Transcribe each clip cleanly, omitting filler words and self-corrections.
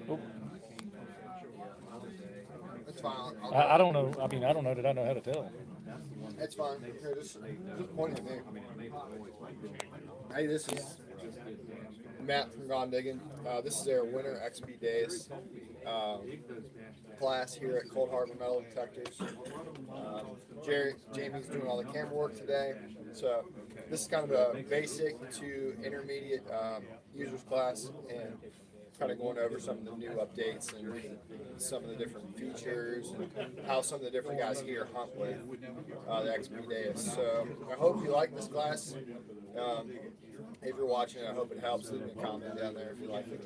Oh, It's fine. I don't know. I mean, I don't know that I know how to tell. It's fine. Here, just point at me. Hey, this is Matt from Gone Digging. This is their winter XP Deus um, class here at Cold Harbor Metal Detectors. Jamie's doing all the camera work today. So this is kind of a basic to intermediate users class and kind of going over some of the new updates and some of the different features and how some of the different guys here hunt with the XP Deus. So I hope you like this class. If you're watching, I hope it helps. Leave me a comment down there if you like it.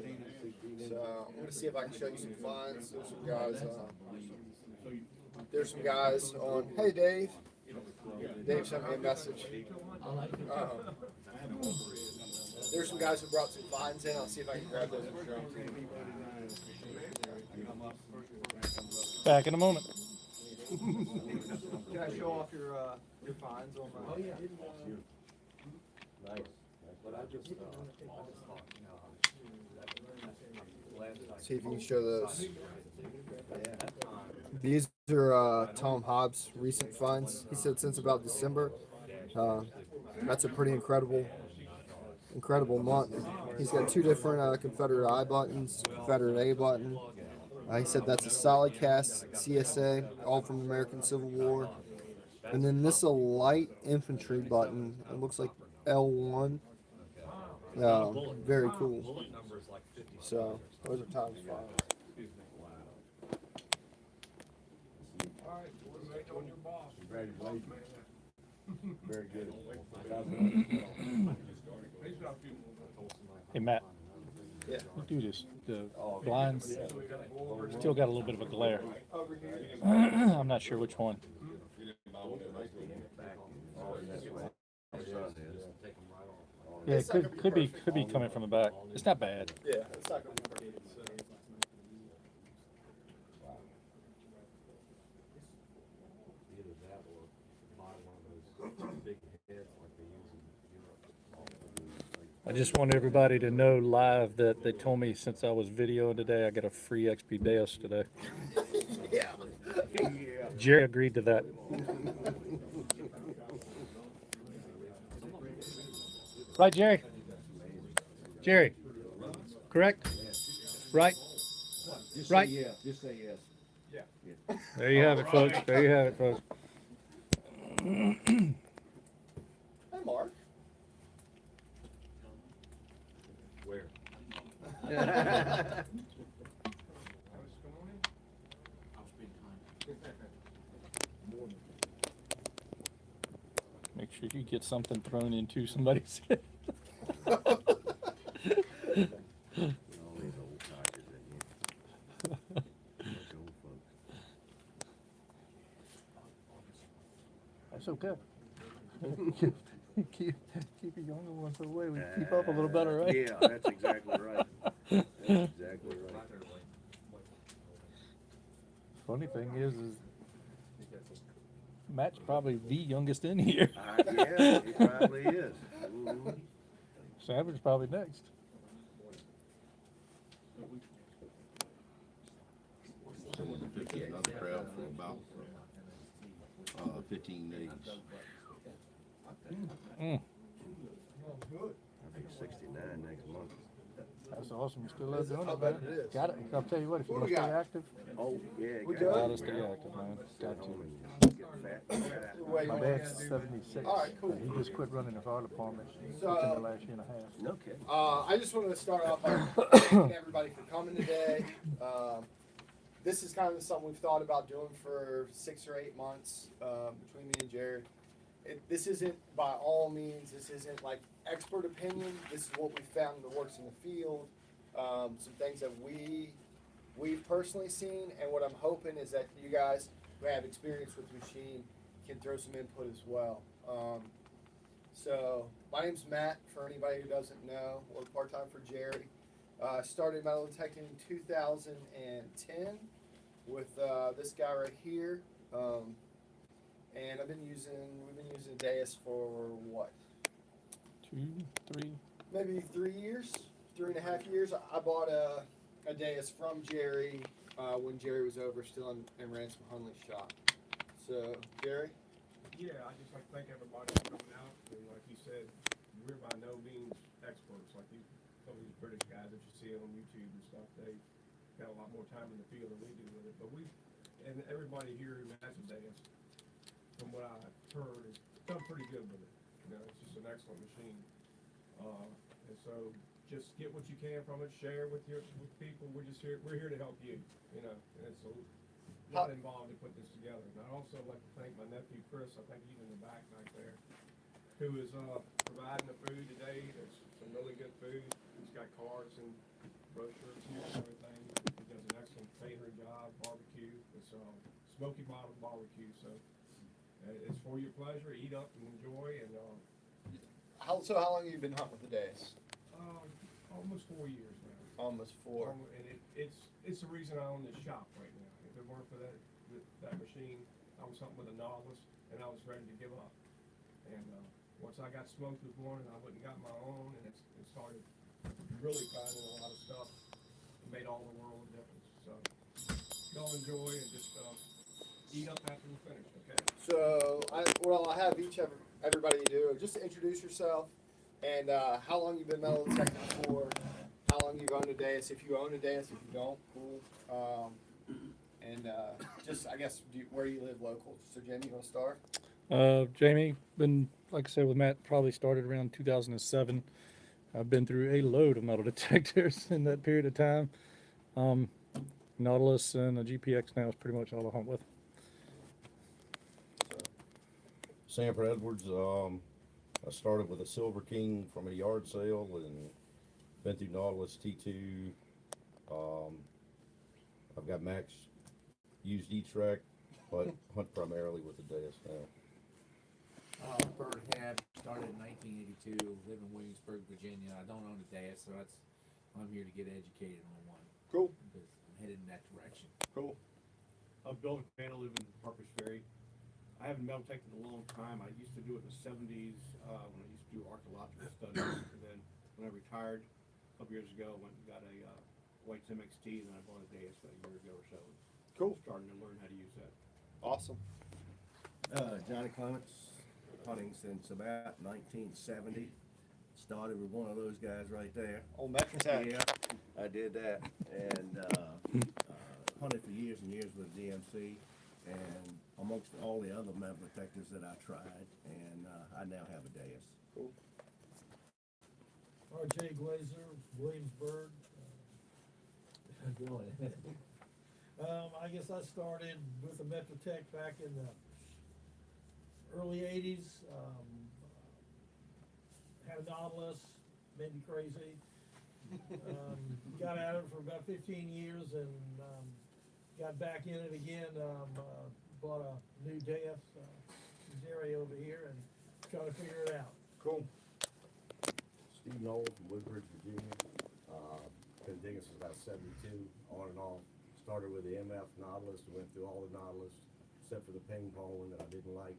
So I'm going to see if I can show you some finds. There's some guys. There's some guys on. Hey, Dave. Dave sent me a message. Um, there's some guys who brought some finds in. I'll see if I can grab those and show them to you. Back in a moment. Can I show off your finds on my? Oh yeah. Nice. But I just See if you can show those. These are Tom Hobbs' recent finds. He said since about December. That's a pretty incredible month. He's got two different Confederate I buttons, Confederate A button. He said that's a solid cast CSA, all from American Civil War. And then this is a light infantry button. It looks like L1. Very cool. So those are Tom's finds. congratulations. Very good. Hey, Matt. Yeah. Do this. The blinds still got a little bit of a glare. I'm not sure which one. Yeah, it could be coming from the back. It's not bad. Yeah, it's not going to be great. Either that or buy one of those big heads like they use in Europe. I just want everybody to know live that they told me since I was videoing today, I got a free XP Deus today. Yeah. Jerry agreed to that. Right, Jerry? Jerry, correct? Right? Just Right. say yes. Just say yes. Yeah. There you have it, folks. There you have it, folks. Hey, Mark. Where? Make sure you get something thrown into somebody's head. All these old tigers in here. Bunch of old folks. That's okay. keep your younger ones away. We keep up a little better, right? Yeah, that's exactly right. That's exactly right. Funny thing is Matt's probably the youngest in here. Yeah, he probably is. Mhm. Savage is probably next. Get another crowd for about 15 days. Mm, I'll be 69 next month. that's awesome. You still love doing I it, bet man. it is. Got it. I'll tell you what, if you What want we to stay got? active, Oh, yeah. We got good? gotta stay active, man. Got to. Get fat. Wait, My dad's 76. All right, cool. He just quit running the fire department So- within the last year and a half. Okay. I just wanted to start off by thanking everybody for coming today. This is kind of something we've thought about doing for 6 or 8 months between me and Jared. This isn't by all means, this isn't like expert opinion. This is what we found that works in the field. Some things that we've personally seen, and what I'm hoping is that you guys who have experience with the machine can throw some input as well. So my name's Matt, for anybody who doesn't know. Work part-time for Jerry. Started metal detecting in 2010 with this guy right here. And we've been using Deus for what? 2, 3. Maybe 3 years, 3.5 years. I bought a a Deus from Jerry when Jerry was over still in Ransom Hunley's shop. So, Jerry? Yeah, I'd just like to thank everybody for coming out. And like you said, we're by no means experts. Like some of these British guys that you see on YouTube and stuff, they got a lot more time in the field than we do with it. But and everybody here who has a Deus, from what I've heard, has done pretty good with it. You know, it's just an excellent machine. And so just get what you can from it, share with people. We're here to help you. You know, and it's a lot involved to put this together. And I'd also like to thank my nephew Chris. I think he's in the back there, who is providing the food today. There's some really good food. He's got cards and brochures here and everything. He does an excellent catering job, barbecue. It's smoky bottom barbecue. So it's for your pleasure. Eat up and enjoy. And How long have you been hunting with the Deus? almost 4 years now. Almost 4. And it's the reason I own this shop right now. If it weren't for that machine, I was hunting with a novice, and I was ready to give up. And once I got smoked with one, and I went and got my own, and it started really finding a lot of stuff. It made all the world of difference. So y'all enjoy and just eat up after we finish, okay? So, I have everybody do just introduce yourself and how long you've been metal detecting for, how long you've owned a Deus, if you own a Deus, if you don't, cool. And just, I guess, where you live local. So, Jamie, you want to start? Jamie, been, like I said, with Matt, probably started around 2007. I've been through a load of metal detectors in that period of time. Nautilus and a GPX now is pretty much all I hunt with. Sanford Edwards, I started with a Silver King from a yard sale and been through Nautilus T2. I've got Max used E-Track, but hunt primarily with the Deus now. Bird Hat, started in 1982, live in Williamsburg, Virginia. I don't own a Deus, so I'm here to get educated on one. Cool. Because I'm headed in that direction. Cool. Bill McMahon, I live in Harper's Ferry. I haven't metal detected in a long time. I used to do it in the 70s when I used to do archaeological studies. And then when I retired a couple years ago, I went and got a White's MXT, and then I bought a Deus about a year ago or so. Cool. Starting to learn how to use that. Awesome. Johnny Clements, hunting since about 1970. Started with one of those guys right there. Old Metro Tech. Yeah, I did that, and hunted for years and years with DMC, and amongst all the other metal detectors that I tried, and I now have a Deus. Cool. R.J. Glazer, Williamsburg. I guess I started with the Metrotech back in the early 80s. Had a Nautilus, made me crazy. Got out of it for about 15 years and got back in it again. Bought a new Deus, Jerry over here, and trying to figure it out. Cool. Steve Knoll from Woodbridge, Virginia. Been digging since about 72, on and off. Started with the MF Nautilus, went through all the Nautilus, except for the ping pong one that I didn't like.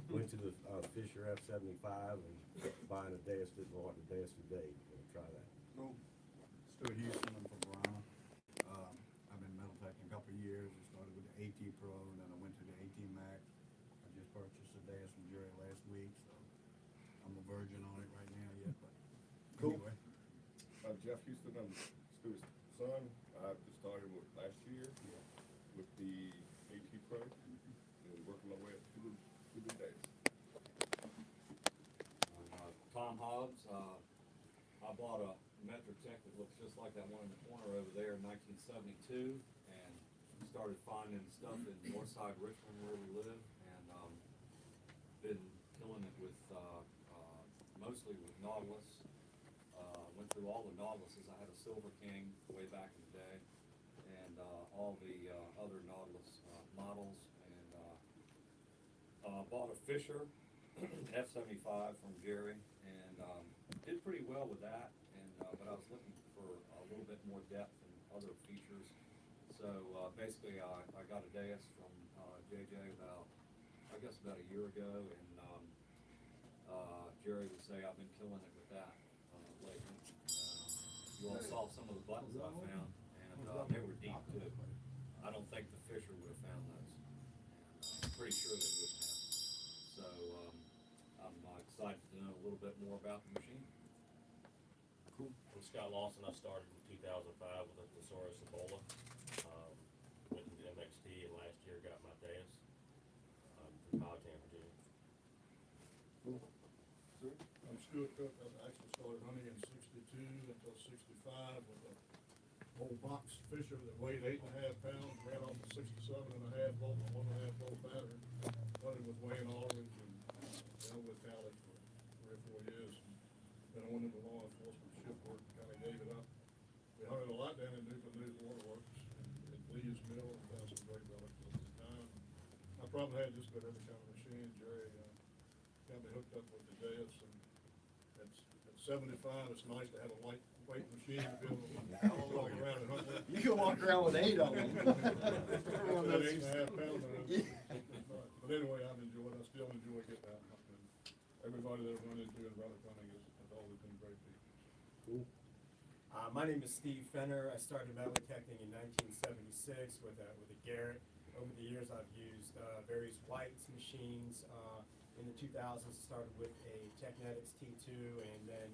Went to the Fisher F75 and buying a Deus, didn't want the Deus today. Gonna try that. Cool. Stuart Houston, I'm from Verona. I've been metal teching a couple of years. I started with the AT Pro, and then I went to the AT Mac. I just purchased a Deus from Jerry last week, so I'm a virgin on it right now yet. But Cool. anyway, Jeff Houston, I'm Stuart's son. I just started last year with the AT Pro and working my way up to the days. Tom Hobbs, I bought a Metrotech that looks just like that one in the corner over there in 1972, and started finding stuff in Northside Richmond where we live, and been killing it with mostly with Nautilus. Went through all the Nautiluses. I had a Silver King way back in the day, and all the other Nautilus models, and bought a Fisher F75 from Jerry, and did pretty well with that. And but I was looking for a little bit more depth and other features. So basically, I got a Deus from JJ about a year ago, and Jerry would say I've been killing it with that lately. You all saw some of the buttons I found, and little bit more about the machine. I'm Scott Lawson. I started in 2005 with a Thesaurus Ebola. Went to the MXT and last year got my Deus from Powhatan, Virginia. I'm Stuart Cook. I actually started hunting in '62 until '65 with a old box fisher that weighed 8.5 pounds, ran off a 67.5 volt and a 1.5 volt battery. Hunted with Wayne Aldridge and with Tally for 3 or 4 years. Then I went into law enforcement, ship work, kind of gave it up. We hunted a lot down in Newfoundland News Waterworks and Lee's Mill and found some great relics at the time. I probably had just about every kind of machine. Jerry got me hooked up with the Deus, and at 75, it's nice to have a lightweight machine to be able to walk around and hunt with. You can walk around with 8 of them. That 8.5 pounds. But anyway, I still enjoy getting out and hunting. Everybody that I've run into in relic hunting has always been great people. My name is Steve Fenner. I started metal detecting in 1976 with a Garrett. Over the years, I've used various White's machines. In the 2000s, I started with a Technetics T2, and then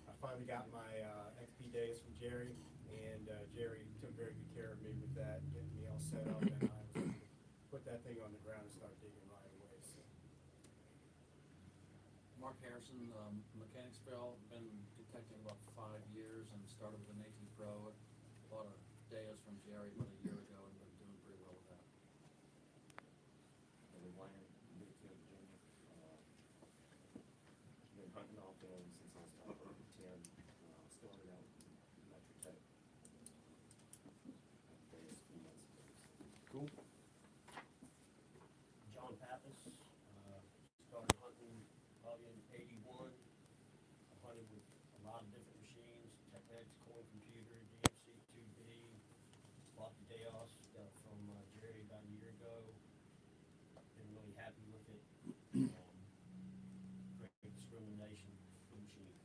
I finally got my XP Deus from Jerry, and Jerry took very good care of me with that, getting me all set up, and I was able to put that thing on the ground and start digging right away. So. Mark Harrison, Mechanicsville, been detecting about 5 years and started with an AT Pro. Bought a Deus from Jerry about a year ago and been doing pretty well with that. Been hunting off them since I was about 10. Started out Metro Tech. A few months ago. Cool. John Pappas, started hunting probably in '81. I hunted with a lot of different machines, Technetics, Coin Computer, DMC 2B, bought the Deus, got it from Jerry about a year ago. Been really happy with it. Great discrimination, good machine.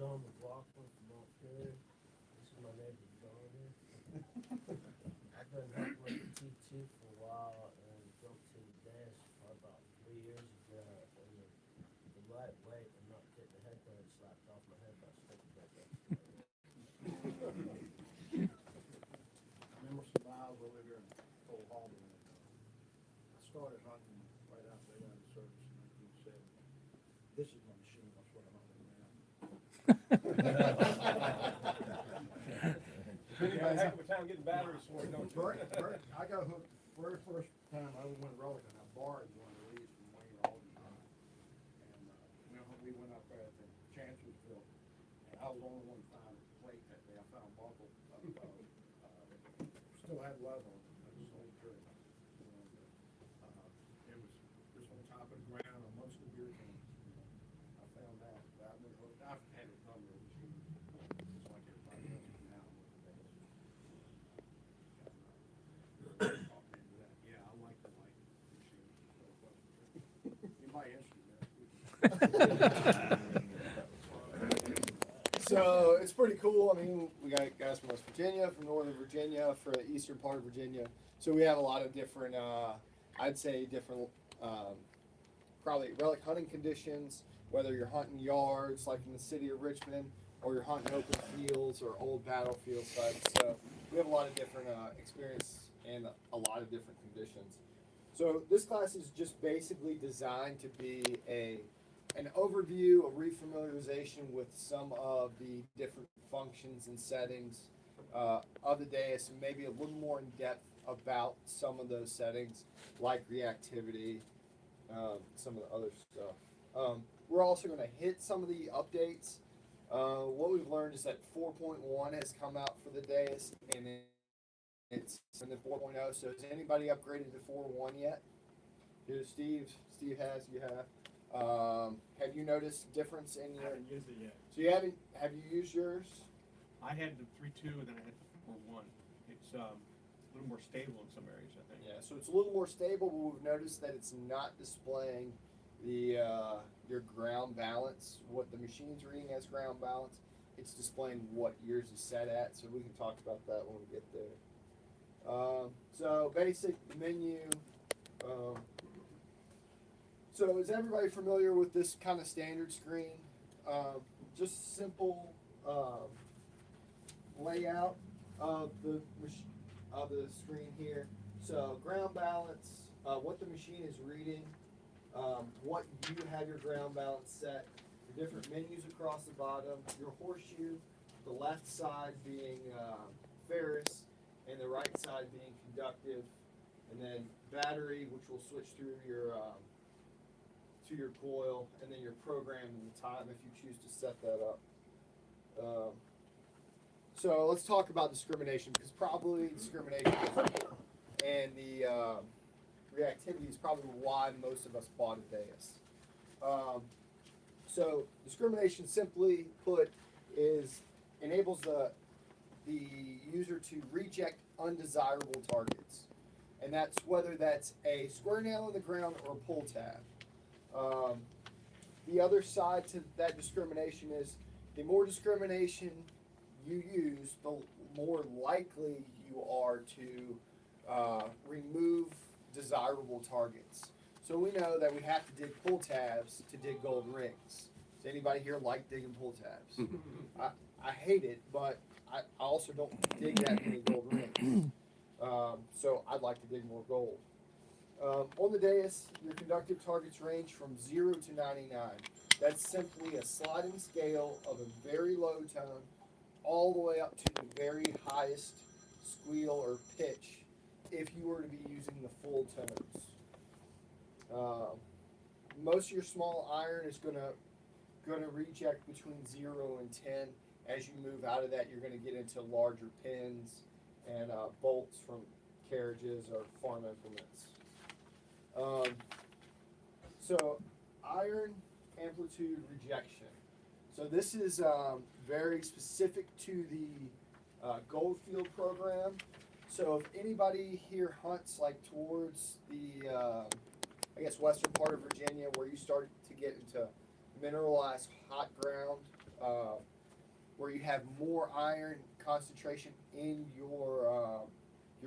John McLaughlin from Montpelier. This is my neighbor John here. I've been hunting with the T2 for a while and jumped to the Deus for about 3 years ago. And the lightweight and not getting the headband slapped off my head by sticking back up. I'm Emerson Miles over here in Cold Harbor. I started hunting right after I got out of service in 1970. This is my machine. That's what I'm hunting around. Yeah, heck of a time getting batteries for it, don't you? I got hooked very first time I ever went rolling, and I borrowed one of these from Wayne Aldridge. And we went up there to Chancellorsville, and I was the only one to find a plate that day. I found a buckle of, still had leather on it. That was the only trick. And, it was just on top of the ground amongst the beer cans. I found that. I've been hooked. I've had a number of machines, just like everybody else now with the days. Yeah, I like the light machine. Anybody interested in that? So it's pretty cool. I mean, we got guys from West Virginia, from Northern Virginia, for the eastern part of Virginia. So we have a lot of different, I'd say different, probably relic hunting conditions, whether you're hunting yards like in the city of Richmond, or you're hunting open fields or old battlefield sites. So we have a lot of different experience and a lot of different conditions. So this class is just basically designed to be an overview, a refamiliarization with some of the different functions and settings of the Deus, and maybe a little more in depth about some of those settings, like reactivity, some of the other stuff. We're also going to hit some of the updates. What we've learned is that 4.1 has come out for the Deus, and it's in the 4.0. So has anybody upgraded to 4.1 yet? Here's Steve. Steve has. You have. Have you noticed difference in your? I haven't used it yet. So you haven't? Have you used yours? I had the 3.2 and then I had the 4.1. It's a little more stable in some areas, I think. Yeah. So it's a little more stable, but we've noticed that it's not displaying the your ground balance, what the machine's reading as ground balance. It's displaying what yours is set at. So we can talk about that when we get there. So basic menu. So is everybody familiar with this kind of standard screen? Just simple layout of the screen here. So ground balance, what the machine is reading, what you have your ground balance set, the different menus across the bottom, your horseshoe, the left side being ferrous, and the right side being conductive, and then battery, which will switch through your to your coil, and then your program and the time if you choose to set that up. So let's talk about discrimination, because probably discrimination and the reactivity is probably why most of us bought a Deus. So discrimination, simply put, enables the user to reject undesirable targets, and that's whether that's a square nail in the ground or a pull tab. The other side to that discrimination is the more discrimination you use, the more likely you are to remove desirable targets. So we know that we have to dig pull tabs to dig gold rings. Does anybody here like digging pull tabs? I hate it, but I also don't dig that many gold rings. So I'd like to dig more gold. On the Deus, your conductive targets range from 0 to 99. That's simply a sliding scale of a very low tone all the way up to the very highest squeal or pitch if you were to be using the full tones. Most of your small iron is gonna reject between 0 and 10. As you move out of that, you're gonna get into larger pins and bolts from carriages or farm implements. So iron amplitude rejection. So this is very specific to the Goldfield program. So if anybody here hunts like towards the, I guess, western part of Virginia, where you start to get into mineralized hot ground, where you have more iron concentration in your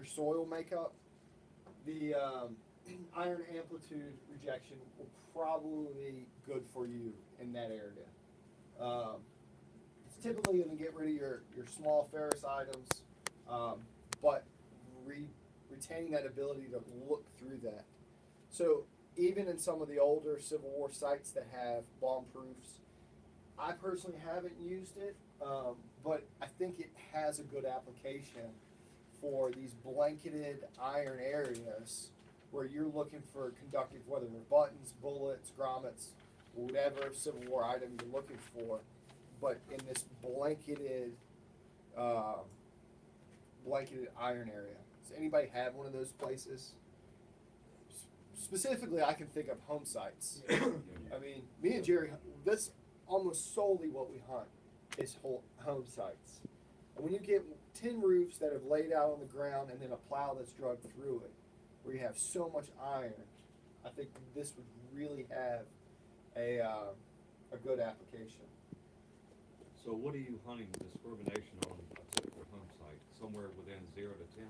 soil makeup, the iron amplitude rejection will probably be good for you in that area. It's typically going to get rid of your small ferrous items, but retaining that ability to look through that. So even in some of the older Civil War sites that have bomb proofs, I personally haven't used it, but I think it has a good application for these blanketed iron areas where you're looking for conductive, whether they're buttons, bullets, grommets, whatever Civil War item you're looking for, but in this blanketed iron area. Does anybody have one of those places? Specifically, I can think of home sites. I mean, me and Jerry, that's almost solely what we hunt is home sites. And when you get tin roofs that have laid out on the ground and then a plow that's drug through it, where you have so much iron, I think this would really have a good application. So what are you hunting discrimination on a typical home site? Somewhere within 0 to 10?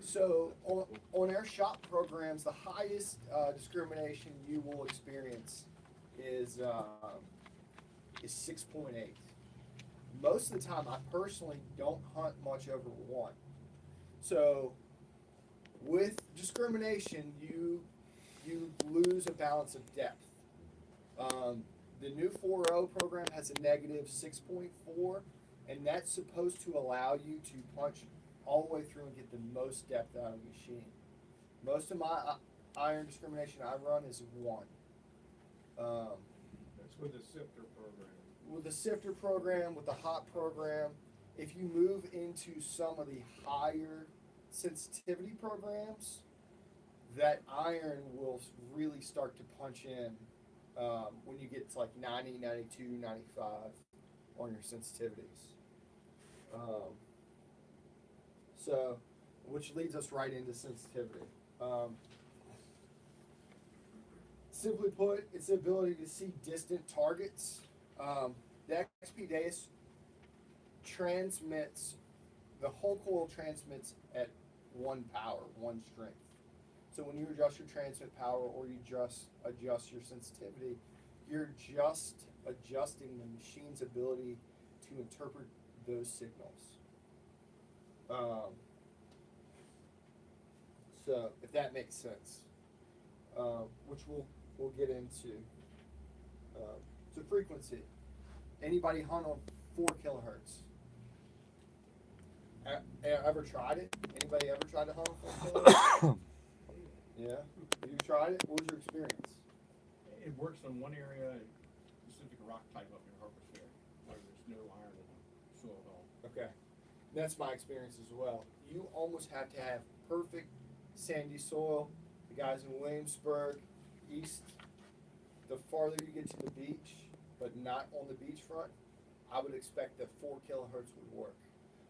So on our shop programs, the highest discrimination you will experience is 6.8. Most of the time, I personally don't hunt much over 1. So with discrimination, you lose a balance of depth. The new 4.0 program has a negative 6.4, and that's supposed to allow you to punch all the way through and get the most depth out of the machine. Most of my iron discrimination I run is 1. That's with the sifter program. With the sifter program, with the hot program, if you move into some of the higher sensitivity programs, that iron will really start to punch in when you get to like 90, 92, 95 on your sensitivities. So, which leads us right into sensitivity. Simply put, it's the ability to see distant targets. The XP Deus transmits, the whole coil transmits at 1 power, 1 strength. So when you adjust your transmit power or you just adjust your sensitivity, you're just adjusting the machine's ability to interpret those signals. So if that makes sense, which we'll get into. So frequency. Anybody hunt on 4 kilohertz? Ever tried it? Anybody ever tried to hunt on 4 kilohertz? Yeah. You tried it? What was your experience? It works on one area, specific rock type up in Harper's Ferry, where there's no iron in the soil at all. Okay. That's my experience as well. You almost have to have perfect sandy soil. The guys in Williamsburg, east, the farther you get to the beach, but not on the beachfront, I would expect that 4 kilohertz would work.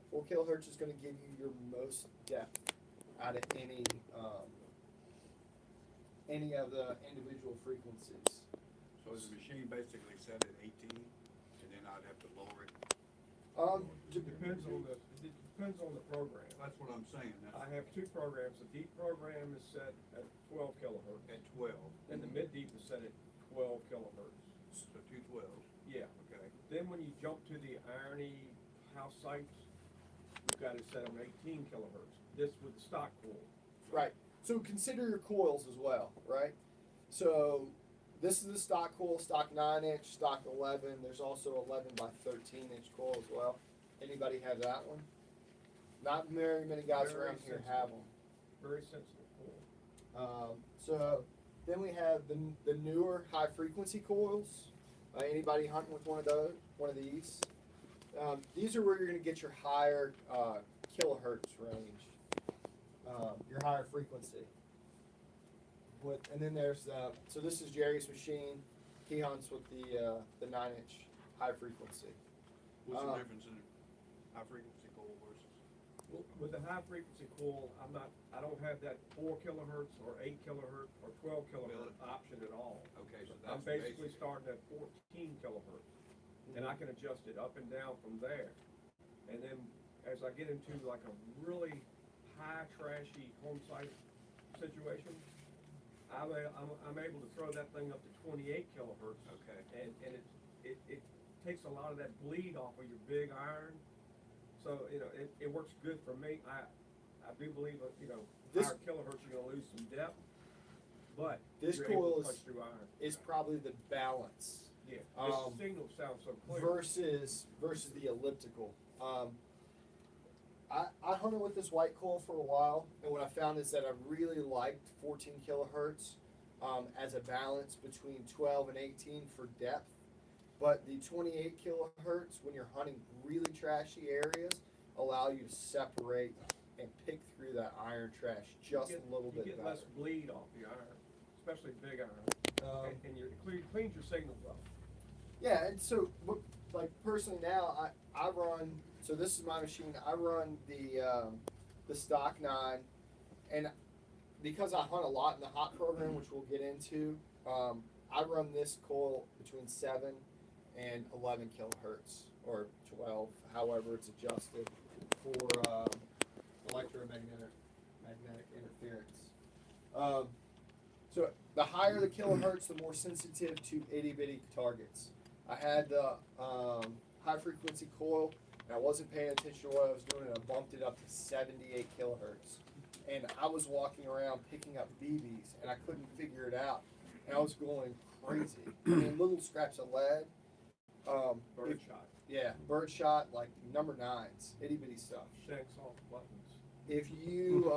4 kilohertz is going to give you your most depth out of any of the individual frequencies. So is the machine basically set at 18, and then I'd have to lower it? It depends on the program. That's what I'm saying. I have 2 programs. The deep program is set at 12 kilohertz. At 12. And the mid-deep is set at 12 kilohertz. So 2 12s. Yeah. Okay. Then when you jump to the irony house sites, you've got it set on 18 kilohertz. This with the stock coil. Right. So consider your coils as well, right? So this is the stock coil, stock 9-inch, stock 11. There's also 11 by 13-inch coil as well. Anybody have that one? Not very many guys Very around here sensitive. have them. Very sensitive coil. So then we have the newer high frequency coils. Anybody hunting with one of these? These are where you're going to get your higher kilohertz range, your higher frequency. And then there's so this is Jerry's machine. He hunts with the 9-inch high frequency. What's the difference in high frequency coil versus? With the high frequency coil, I don't have that 4 kilohertz or 8 kilohertz or 12 kilohertz option at all. Okay, so I'm that's basically basic. starting at 14 kilohertz, and I can adjust it up and down from there. And then as I get into like a really high trashy home site situation, I'm able to throw that thing up to 28 kilohertz. Okay. And it takes a lot of that bleed off of your big iron. So, it works good for me. I do believe that, higher kilohertz, you're gonna lose some depth, but This you're able coil to punch through iron. is probably the balance. Yeah, the signal sounds so clear. Versus the elliptical. I hunted with this white coil for a while, and what I found is that I really liked 14 kilohertz as a balance between 12 and 18 for depth. But the 28 kilohertz, when you're hunting really trashy areas, allow you to separate and pick through that iron trash just a little bit You get better. less bleed off the iron, especially big iron, and it cleans your signals up. Yeah, and so, like personally now, I run. So this is my machine. I run the stock 9, and because I hunt a lot in the hot program, which we'll get into, I run this coil between 7 and 11 kilohertz or 12, however it's adjusted for electromagnetic interference. So the higher the kilohertz, the more sensitive to itty bitty targets. I had the high frequency coil, and I wasn't paying attention to what I was doing, and I bumped it up to 78 kilohertz. And I was walking around picking up BBs, and I couldn't figure it out. And I was going crazy. I mean, little scraps of lead. Birdshot. Yeah, birdshot, like number 9s, itty bitty stuff. Shanks off buttons. If you,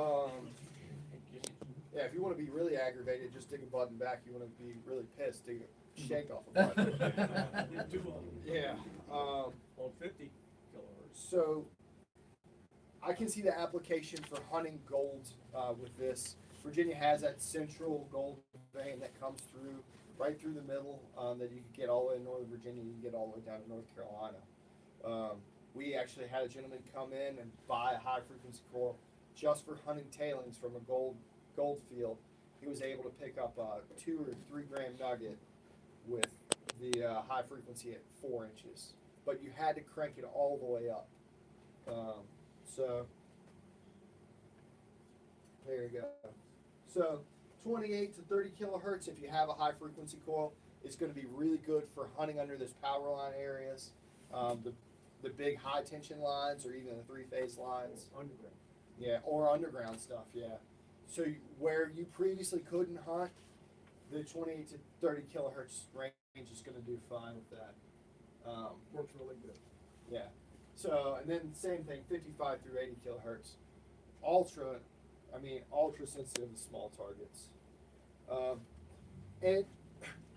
if you want to be really aggravated, just dig a button back. You want to be really pissed, dig a shank off a button. Yeah. On 50 kilohertz. So I can see the application for hunting gold with this. Virginia has that central gold vein that comes through right through the middle that you can get all the way to Northern Virginia. You can get all the way down to North Carolina. We actually had a gentleman come in and buy a high frequency coil just for hunting tailings from a gold field. He was able to pick up a 2 or 3 gram nugget with the high frequency at 4 inches, but you had to crank it all the way up. So there you go. So 28 to 30 kilohertz, if you have a high frequency coil, is going to be really good for hunting under those power line areas, the big high tension lines, or even the 3-phase lines. Underground. Yeah, or underground stuff. Yeah. So where you previously couldn't hunt, the 28 to 30 kilohertz range is going to do fine with that. Works really good. Yeah. So, and then same thing, 55 through 80 kilohertz. Ultra sensitive to small targets. And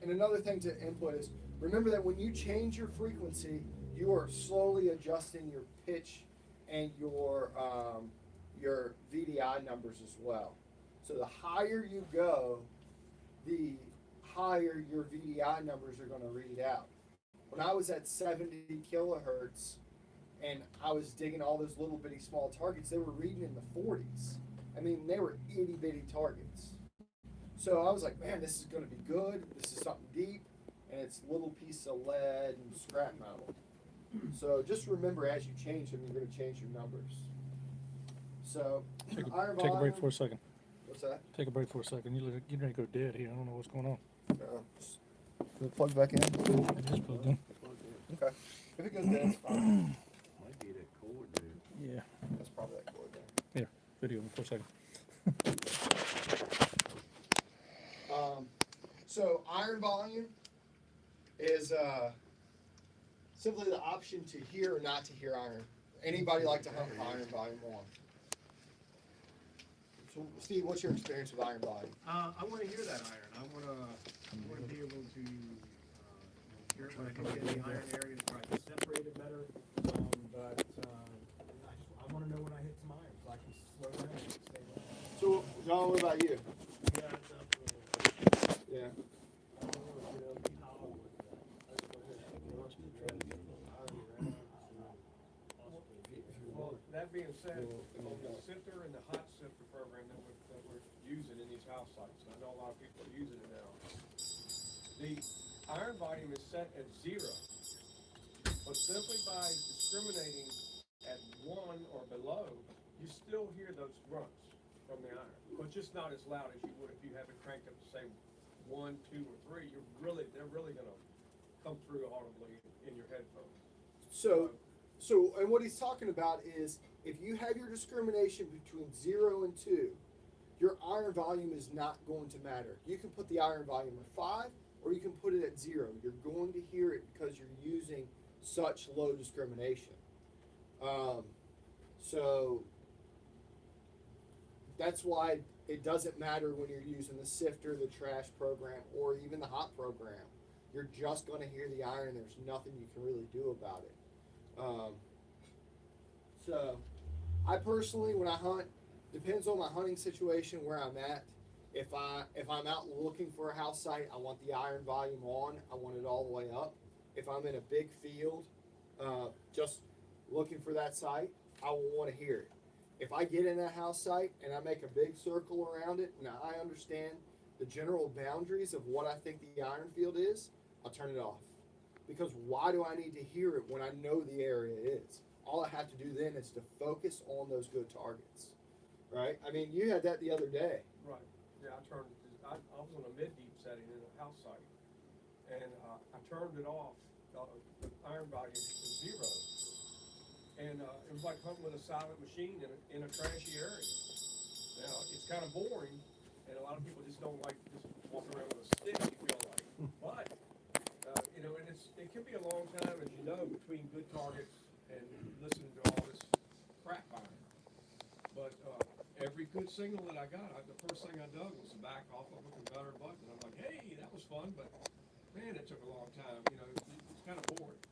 another thing to input is, remember that when you change your frequency, you are slowly adjusting your pitch and your VDI numbers as well. So the higher you go, the higher your VDI numbers are going to read out. When I was at 70 kilohertz and I was digging all those little bitty small targets, they were reading in the 40s. I mean, they were itty bitty targets. So I was like, man, this is going to be good. This is something deep, and it's little piece of lead and scrap metal. So just remember, as you change them, you're going to change your numbers. So Take iron a break volume- for a second. What's that? Take a break for a second. You're ready to go dead here. I don't know what's going on. Is it plugged back in? It is plugged in. Okay. If it goes dead, it's fine. Might be that cord there. Yeah. That's probably that cord there. Here, video for a second. So iron volume is simply the option to hear or not to hear iron. Anybody like to hunt iron volume 1? So Steve, what's your experience with iron volume? I want to hear that iron. I want to be able to hear it when I can get in the iron areas where I can separate it better. But I want to know when I hit some iron so I can slow down and stay low. So John, what about you? Yeah. Well, that being said, on the sifter and the hot sifter program that we're using in these house sites, and I know a lot of people are using it now, the iron volume is set at 0. But simply by discriminating at 1 or below, you still hear those grunts from the iron, but just not as loud as you would if you have it cranked up to say 1, 2, or 3. They're really gonna come through audibly in your headphones. So, and what he's talking about is if you have your discrimination between 0 and 2, your iron volume is not going to matter. You can put the iron volume at 5, or you can put it at 0. You're going to hear it because you're using such low discrimination. So that's why it doesn't matter when you're using the sifter, the trash program, or even the hot program. You're just going to hear the iron. There's nothing you can really do about it. So I personally, when I hunt, depends on my hunting situation where I'm at. If I'm out looking for a house site, I want the iron volume on. I want it all the way up. If I'm in a big field, just looking for that site, I will want to hear it. If I get in that house site and I make a big circle around it, now I understand the general boundaries of what I think the iron field is, I'll turn it off. Because why do I need to hear it when I know the area is? All I have to do then is to focus on those good targets, right? I mean, you had that the other day. Right. Yeah, I was on a mid-deep setting in a house site, and I turned it off, the iron volume to 0. And it was like hunting with a silent machine in a trashy area. Now, it's kind of boring, and a lot of people just don't like just walking around with a stick, you feel like. But, and it can be a long time, as you know, between good targets and listening to all this crap iron. But every good signal that I got, the first thing I dug was to back off of a conveyor button. I'm like, hey, that was fun, but man, it took a long time. It's kind of boring.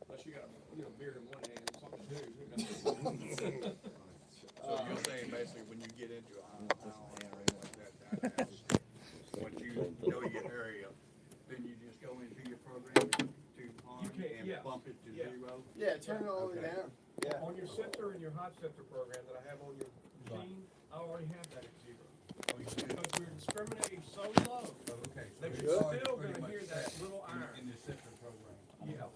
Unless you got a beer in one hand and something to do. So you're saying basically when you get into a area like that, once you know your area, then you just go into your program to on and bump it to 0? Yeah, turn it all the way down. Yeah. On your sifter and your hot sifter program that I have on your machine, I already have that at 0. Because we're discriminating so low that you're still going to hear that little iron. In the sifter program. Yeah.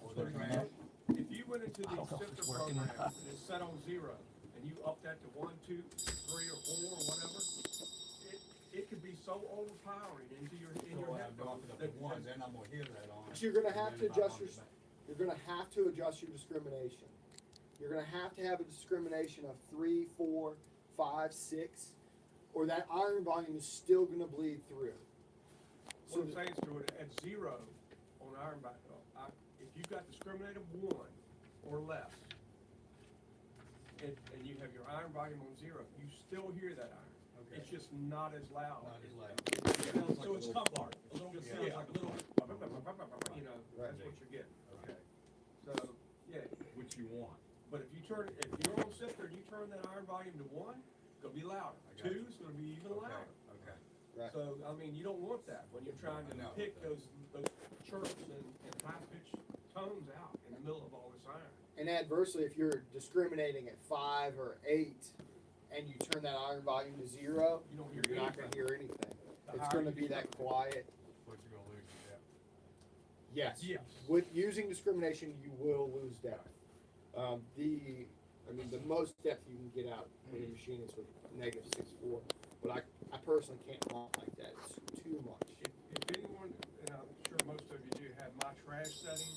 If you went into the sifter program and it's set on 0, and you up that to 1, 2, 3, or 4, or whatever, it could be so overpowering into your So head. I'm knocking up the ones, then I'm gonna hear that on. But you're gonna have and to then if I'm adjust on your, the back- you're gonna have to adjust your discrimination. You're gonna have to have a discrimination of 3, 4, 5, 6, or that iron volume is still gonna bleed through. What I'm saying is to it, at 0 on iron backup, if you've got discriminated 1 or less, and you have your iron volume on 0, you still hear that iron. Okay. It's just not as loud. Not as loud. So it's tough art. A little bit Yeah. sounds like a little, You know, that's what you're getting. Okay. So, yeah, Which you want. but if you're on sifter and you turn that iron volume to 1, it's gonna be louder. I got 2 you. is gonna be even Okay, louder. okay. Right. So, I mean, you don't want that when you're trying I know. to pick those chirps and high-pitched tones out in the middle of all this iron. And adversely, if you're discriminating at 5 or 8, and you turn that iron volume to 0, You don't hear you're not gonna anything. hear anything. The It's higher gonna you be that discriminate. quiet. What you gonna lose is that. Yes. Yes. With using discrimination, you will lose depth. The most depth you can get out with a machine is with -6.4, but I personally can't hunt like that. It's too much. If anyone, and I'm sure most of you do, have my trash setting,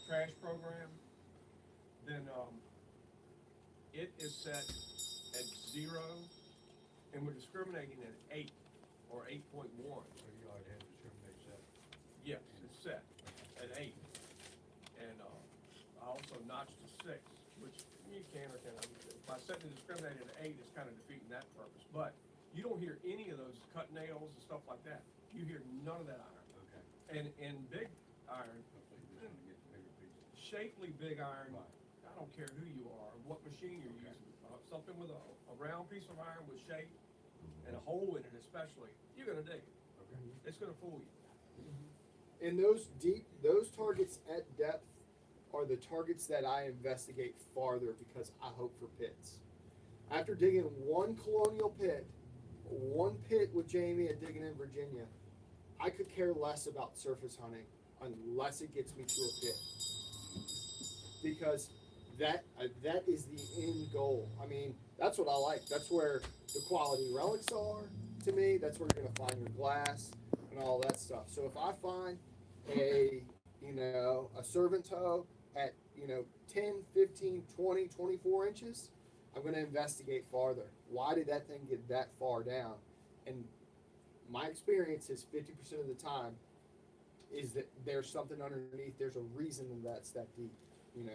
trash program, then, it is set at 0, and we're discriminating at 8 or 8.1. So you already had discriminate set. Yes, it's set at 8. And, I also notched to 6, which you can or cannot. By setting the discriminator at 8, it's kind of defeating that purpose. But you don't hear any of those cut nails and stuff like that. You hear none of that iron. Okay. And big iron, Hopefully you're just gonna get the bigger pieces. shapely big iron, Right. I don't care who you are, what machine you're using. Something with a round piece of iron with shape and a hole in it especially, you're gonna dig it. Okay. It's gonna fool you. And those targets at depth are the targets that I investigate farther because I hope for pits. After digging one colonial pit, one pit with Jamie and digging in Virginia, I could care less about surface hunting unless it gets me to a pit. Because that is the end goal. I mean, that's what I like. That's where the quality relics are to me. That's where you're gonna find your glass and all that stuff. So if I find a servant toe at 10, 15, 20, 24 inches, I'm gonna investigate farther. Why did that thing get that far down? And my experience is 50% of the time is that there's something underneath. There's a reason that's that deep, and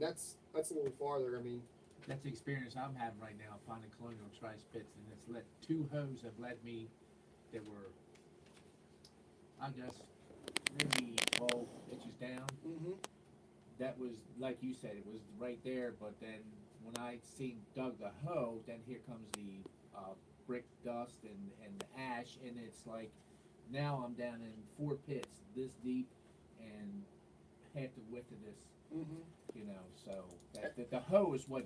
that's a little farther. I mean, That's the experience I'm having right now, finding colonial trice pits, and it's led 2 hoes have led me that were, I guess, maybe 12 inches down. mm-hmm. That was, like you said, it was right there, but then when I dug the hoe, then here comes the brick dust and the ash, and it's like, now I'm down in 4 pits this deep and half the width of this, Mm-hmm. so the hoe is what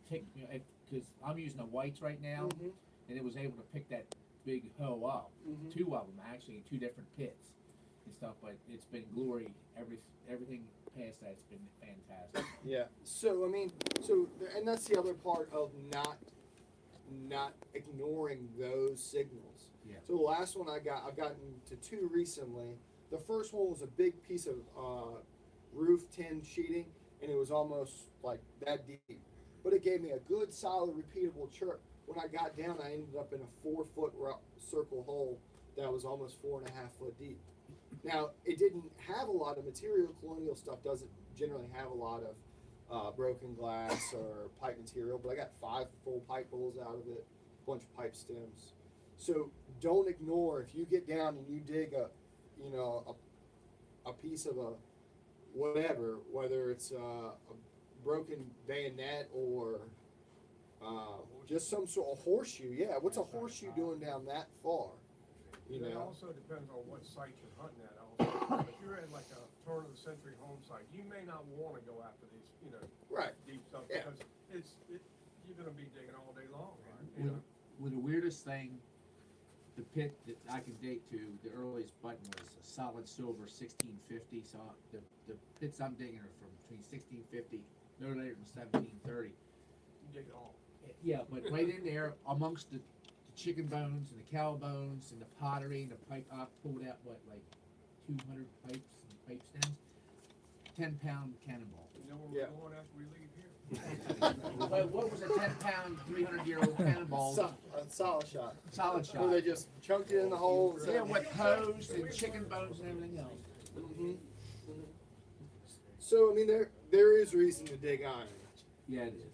take me, because I'm using the whites right now, Mm-hmm. and it was able to pick that big hoe up, Mhm. 2 of them actually in 2 different pits and stuff, but it's been glory, everything past that's been fantastic. Yeah. So and that's the other part of not ignoring those signals. Yeah. So the last one I've gotten to 2 recently. The first one was a big piece of roof tin sheeting, and it was almost like that deep. But it gave me a good, solid, repeatable chirp. When I got down, I ended up in a 4-foot circle hole that was almost 4.5 foot deep. Now, it didn't have a lot of material. Colonial stuff doesn't generally have a lot of broken glass or pipe material, but I got 5 full pipe bowls out of it, a bunch of pipe stems. So don't ignore if you get down and you dig a piece of a whatever, whether it's a broken bayonet or just some sort of horseshoe. Yeah, what's a horseshoe doing down that far? It also depends on what site you're hunting at also. If you're at like a turn of the century home site, you may not wanna go after these, Right. deep stuff, Yeah. because you're gonna be digging all day long, right? With the weirdest thing, the pit that I can date to, the earliest button was a solid silver 1650. So the pits I'm digging are from between 1650, no later than 1730. You dig it all. Yeah, but right in there amongst the chicken bones and the cow bones and the pottery and the pipe. I pulled out what, like 200 pipes and pipe stems. 10-pound cannonball. You know where Yeah. we're going after we leave here? Well, what was a 10-pound, 300-year-old cannonball? A solid shot. Solid shot. Where they just chunked it in the hole. And Yeah, with hose and chicken bones and everything else. Mhm. So I mean, there is reason to dig iron. Yeah, it is.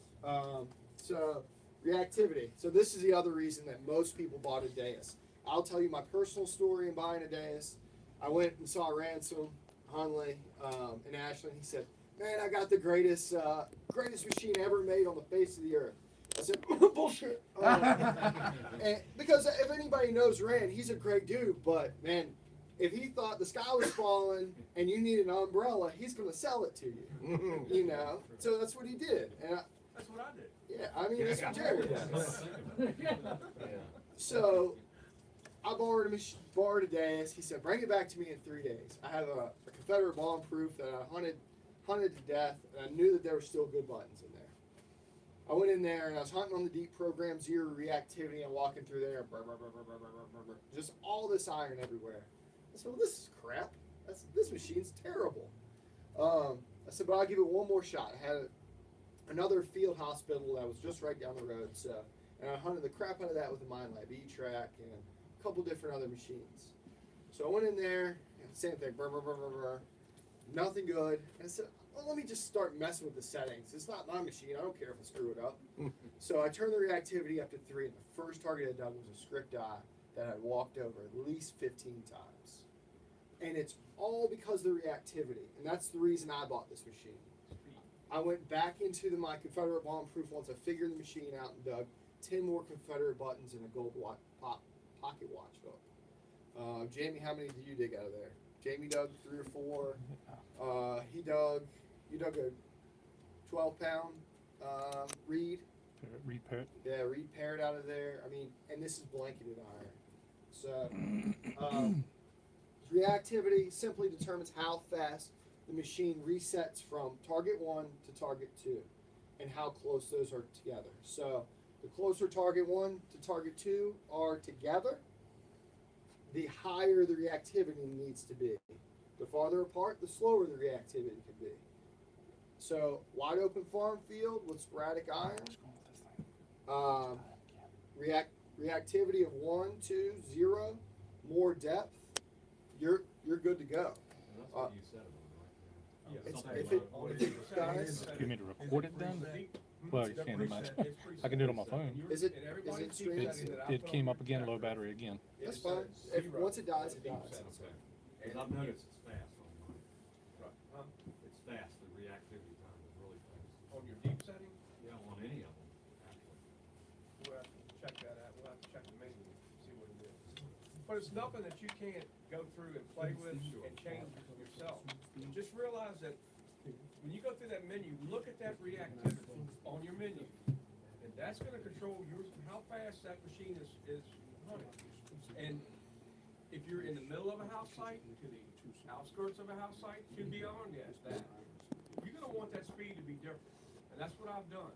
So reactivity. So this is the other reason that most people bought a Deus. I'll tell you my personal story in buying a Deus. I went and saw Ransom Hunley in Ashland. He said, "Man, I got the greatest machine ever made on the face of the earth." I said, "Bullshit." And because if anybody knows Rand, he's a great dude. But man, if he thought the sky was falling and you need an umbrella, he's going to sell it to you. You know. So that's what he did. And That's what I did. yeah, I mean, that's what Jerry does. So I borrowed a Deus. He said, "Bring it back to me in 3 days." I have a Confederate bomb proof that I hunted to death, and I knew that there were still good buttons in there. I went in there and I was hunting on the deep program, zero reactivity, and walking through there, just all this iron everywhere. I said, "Well, this is crap. This machine's terrible." I said, "But I'll give it one more shot." I had another field hospital that was just right down the road, and I hunted the crap out of that with a mine lab, E-Track, and a couple different other machines. So I went in there, and same thing, nothing good. And I said, "Well, let me just start messing with the settings. It's not my machine. I don't care if I screw it up." So I turned the reactivity up to 3, and the first target I dug was a script eye that I walked over at least 15 times. And it's all because of the reactivity, and that's the reason I bought this machine. I went back into my Confederate bomb proof once I figured the machine out and dug 10 more Confederate buttons and a gold pocket watch hook. Jamie, how many did you dig out of there? Jamie dug 3 or 4. You dug a 12-pound reed. Reed parrot. Yeah, reed parrot out of there. I mean, and this is blanketed iron. So, reactivity simply determines how fast the machine resets from target 1 to target 2 and how close those are together. So the closer target 1 to target 2 are together, the higher the reactivity needs to be. The farther apart, the slower the reactivity can be. So wide open farm field with sporadic iron, reactivity of 1, 2, 0, more depth, you're good to go. That's what you said about Guys, You mean to record it then? Well, you can't imagine. I can do it on my phone. Is it streaming? It came up again, low battery again. That's fine. Once it dies, it dies. Because I've noticed it's fast on mine. It's fast, the reactivity time is really fast. On your deep setting, Yeah, on any of them, actually. we'll have to check that out. We'll have to check the menu, see what it is. But it's nothing that you can't go through and play with and change yourself. Just realize that when you go through that menu, look at that reactivity on your menu. And that's gonna control how fast that machine is running. And if you're in the middle of a house site, to the outskirts of a house site, to beyond that, you're gonna want that speed to be different. And that's what I've done.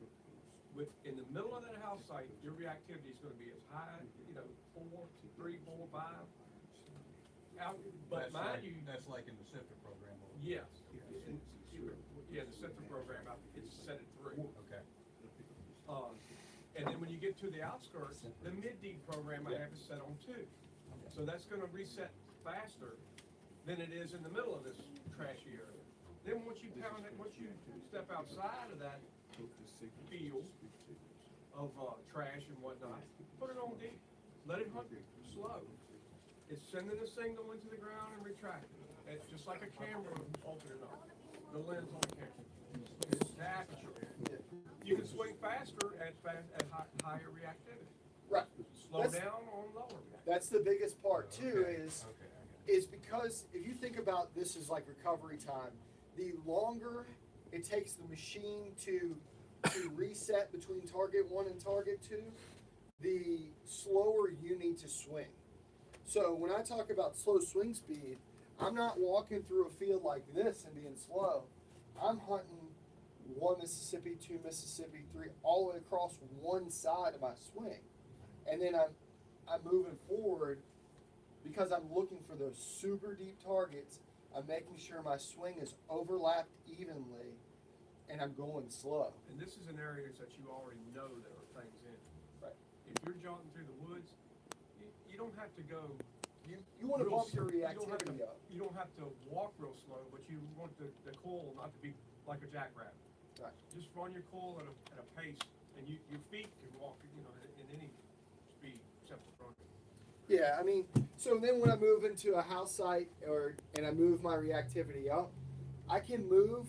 In the middle of that house site, your reactivity is gonna be as high, 4, 3, 4, 5. But mind you, That's like in the SIFTR program. yes. Yeah, the center program, it's set at 3. Okay. And then when you get to the outskirts, the mid-deep program I have is set on 2. So that's gonna reset faster than it is in the middle of this trashy area. Then once you step outside of that field of trash and whatnot, put it on deep. Let it hunt slow. It's sending a signal into the ground and retracting. It's just like a camera opening up. The lens on the camera. It's the aperture. You can swing faster at higher reactivity. Right. Slow down on lower reactivity. That's the biggest part too, is because if you think about this as like recovery time, the longer it takes the machine to reset between target 1 and target 2, the slower you need to swing. So when I talk about slow swing speed, I'm not walking through a field like this and being slow. I'm hunting 1 Mississippi, 2 Mississippi, 3, all the way across one side of my swing. And then I'm moving forward, because I'm looking for those super deep targets, I'm making sure my swing is overlapped evenly, and I'm going slow. And this is in areas that you already know there are things in. Right. If you're jaunting through the woods, you don't have to go. You want to real bump your s- you don't have reactivity to- up. You don't have to walk real slow, but you want the coil not to be like a jackrabbit. Right. Just run your coil at a pace, and your feet can walk, in any speed except the front. Yeah, I mean, so then when I move into a house site and I move my reactivity up, I can move.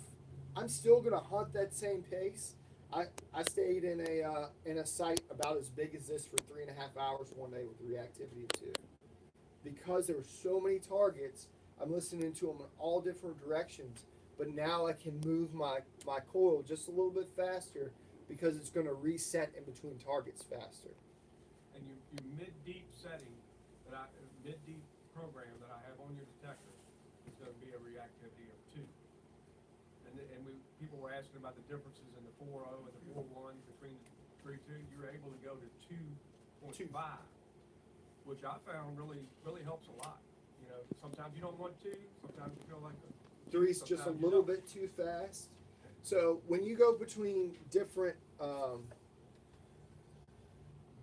I'm still gonna hunt that same pace. I stayed in a site about as big as this for 3.5 hours one day with reactivity of 2. Because there were so many targets, I'm listening to them in all different directions. But now I can move my coil just a little bit faster because it's gonna reset in between targets faster. And your mid-deep setting mid-deep program that I have on your detector is going to be a reactivity of 2. And people were asking about the differences in the 4.0 and the 4.1 between the 3.2. You're able to go to 2.5, which I found really helps a lot. Sometimes you don't want to. Sometimes you feel like 3's just a little bit too fast. So when you go between different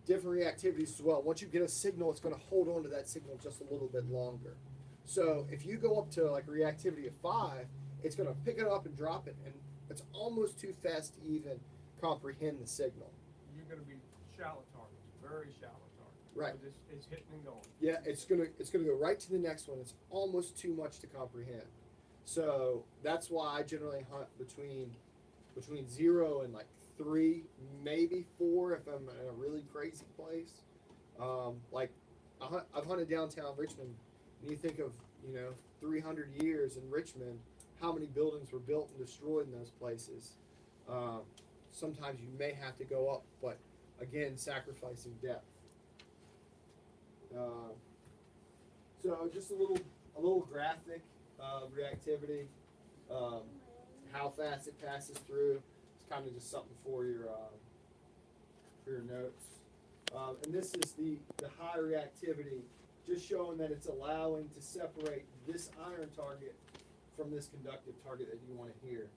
reactivities as well, once you get a signal, it's going to hold on to that signal just a little bit longer. So if you go up to like reactivity of 5, it's going to pick it up and drop it, and it's almost too fast to even comprehend the signal. You're going to be shallow targets, very shallow targets. Right. So it's hitting and going. Yeah, it's gonna go right to the next one. It's almost too much to comprehend. So that's why I generally hunt between 0 and like 3, maybe 4 if I'm in a really crazy place. Like I've hunted downtown Richmond, and you think of 300 years in Richmond, how many buildings were built and destroyed in those places. Sometimes you may have to go up, but again, sacrificing depth. So just a little graphic of reactivity, how fast it passes through. It's kind of just something for your notes. And this is the high reactivity, just showing that it's allowing to separate this iron target from this conductive target that you want to hear.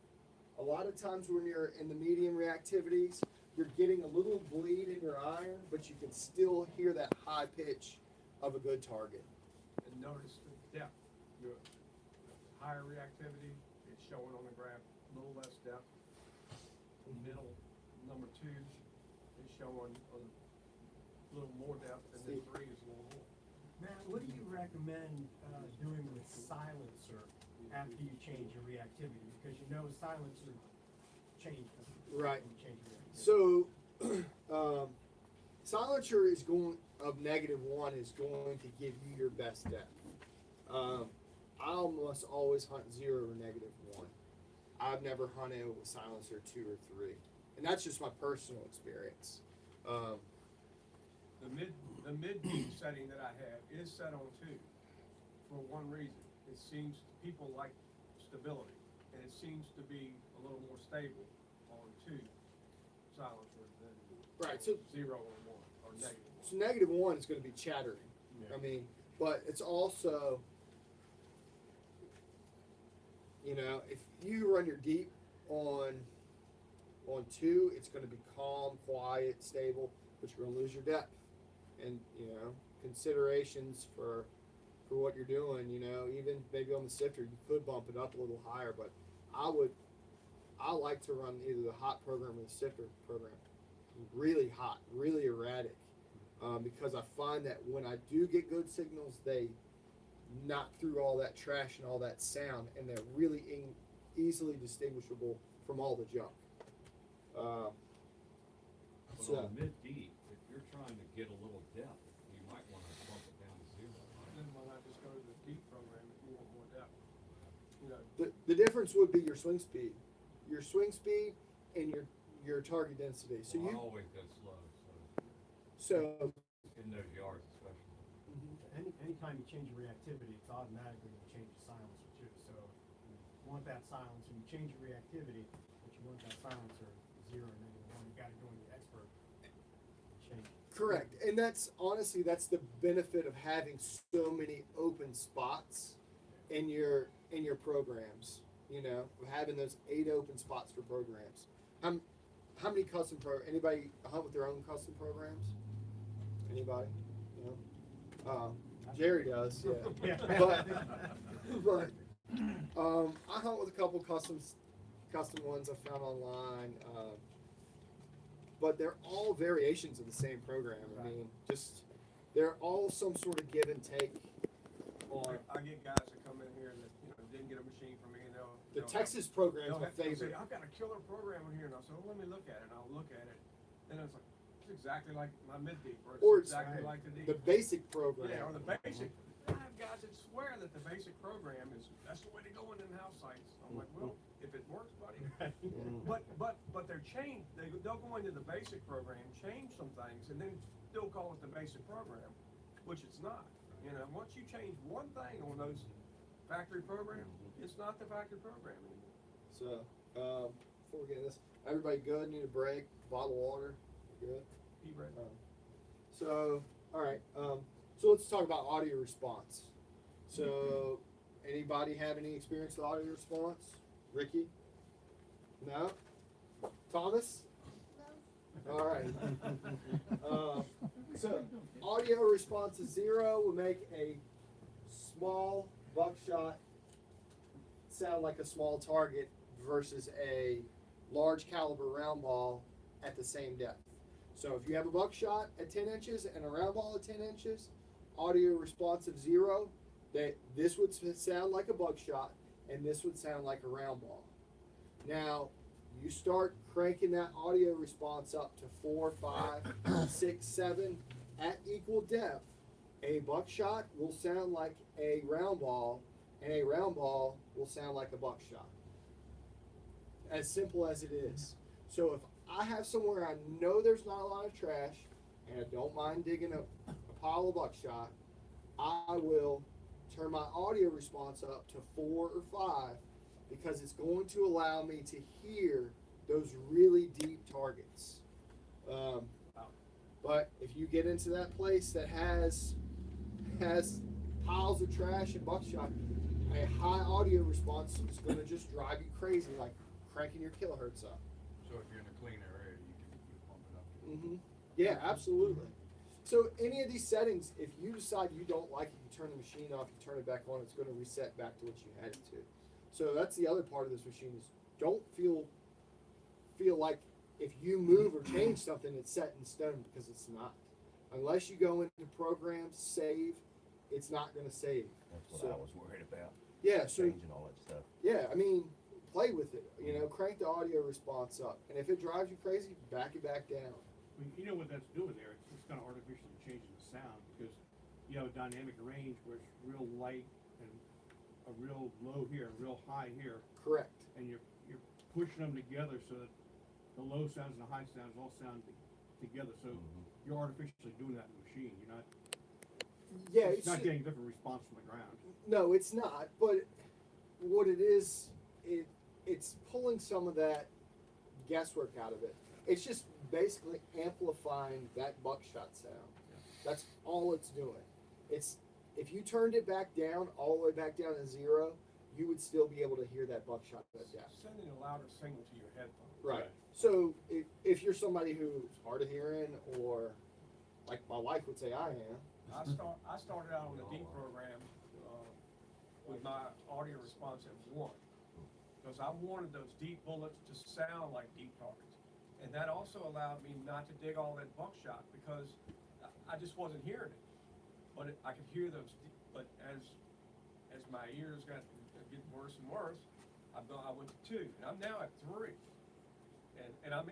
A lot of times when you're in the medium reactivities, you're getting a little bleed in your iron, but you can still hear that high pitch of a good target. And notice the depth. Your higher reactivity is showing on the graph a little less depth. The middle, number 2, is showing a little more depth, and then 3 is a little more. Matt, what do you recommend doing with silencer after you change your reactivity? Because silencer changes. Right. When you change your reactivity. So, silencer is going of -1 is going to give you your best depth. I almost always hunt 0 or -1. I've never hunted with silencer 2 or 3, and that's just my personal experience. The mid-deep setting that I have is set on 2 for one reason. It seems people like stability, and it seems to be a little more stable on 2 silencer than Right. So 0 or 1 or -1. So -1 is going to be chattering. Yeah. I mean, but it's also, if you run your deep on 2, it's going to be calm, quiet, stable, but you're going to lose your depth. And considerations for what you're doing. Even maybe on the sifter, you could bump it up a little higher, but I like to run either the hot program or the sifter program. Really hot, really erratic. Because I find that when I do get good signals, they knock through all that trash and all that sound, and they're really easily distinguishable from all the junk. But So on mid-deep, if you're trying to get a little depth, you might want to bump it down to 0. Then why not just go to the deep program if you want more depth? the difference would be your swing speed, and your target density. So Well, I you always go slow, so in those yards especially. Anytime you change your reactivity, it's automatically going to change the silencer too. So you want that silencer, you change your reactivity, but you want that silencer 0 or -1. You got to go in the expert and change it. Correct, and that's honestly that's the benefit of having so many open spots in your programs. You know, of having those 8 open spots for programs. How many custom anybody hunt with their own custom programs? Anybody? No. Jerry does, yeah. but I hunt with a couple custom ones I found online. But they're all variations of the same program. I mean, just they're all some sort of give and take. On I get guys that come in here that didn't get a machine from me, and the Texas program is my they'll favorite. say, I've got a killer program in here, and I'll say, well, let me look at it. And I'll look at it, and it's like it's exactly like my mid deep, Or it's exactly like the deep. The basic program. Yeah, or the basic. I have guys that swear that the basic program that's the way to go in them house sites. I'm like, well, if it works, buddy. but they're changed. They'll go into the basic program, change some things, and then still call it the basic program, which it's not. Once you change one thing on those factory programs, it's not the factory program anymore. So, before we get this, everybody good? Need a break? Bottle of water? Good. Eat break. So, all right. So let's talk about audio response. So, anybody have any experience with audio response? Ricky? No? Thomas? No. All right. So, audio response to 0 will make a small buckshot sound like a small target versus a large caliber round ball at the same depth. So if you have a buckshot at 10 inches and a round ball at 10 inches, audio response of 0, this would sound like a buckshot and this would sound like a round ball. Now, you start cranking that audio response up to 4, 5, 6, 7 at equal depth, a buckshot will sound like a round ball and a round ball will sound like a buckshot. As simple as it is. So if I have somewhere I know there's not a lot of trash and I don't mind digging a pile of buckshot, I will turn my audio response up to 4 or 5 because it's going to allow me to hear those really deep targets. But if you get into that place that has piles of trash and buckshot, a high audio response is going to just drive you crazy, like cranking your kilohertz up. So if you're in a cleaner area, you can pump it up. Mm-hmm. Yeah, absolutely. So any of these settings, if you decide you don't like it, you turn the machine off, you turn it back on, it's going to reset back to what you had it to. So that's the other part of this machine is don't feel like if you move or change something, it's set in stone because it's not. Unless you go into programs, save, it's not going to save. That's what I was worried about. Yeah, so changing all that stuff. yeah, I mean, play with it. Crank the audio response up, and if it drives you crazy, back it back down. Well, you know what that's doing there? It's kind of artificially changing the sound because you have a dynamic range where it's real light and a real low here, a real high here. Correct. And you're pushing them together so that the low sounds and the high sounds all sound together. So you're artificially doing that in the machine. You're not. Yeah, it's not getting a different response from the ground. No, it's not. But what it is, it's pulling some of that guesswork out of it. It's just basically amplifying that buckshot sound. That's all it's doing. It's if you turned it back down, all the way back down to 0, you would still be able to hear that buckshot at that depth. Sending a louder signal to your headphones. Right. So if you're somebody who's hard of hearing, or like my wife would say I am. I started out on the deep program with my audio response at 1 because I wanted those deep bullets to sound like deep targets, and that also allowed me not to dig all that buckshot because I just wasn't hearing it. But I could hear those. But as my ears got getting worse and worse, I went to 2, and I'm now at 3, and I'm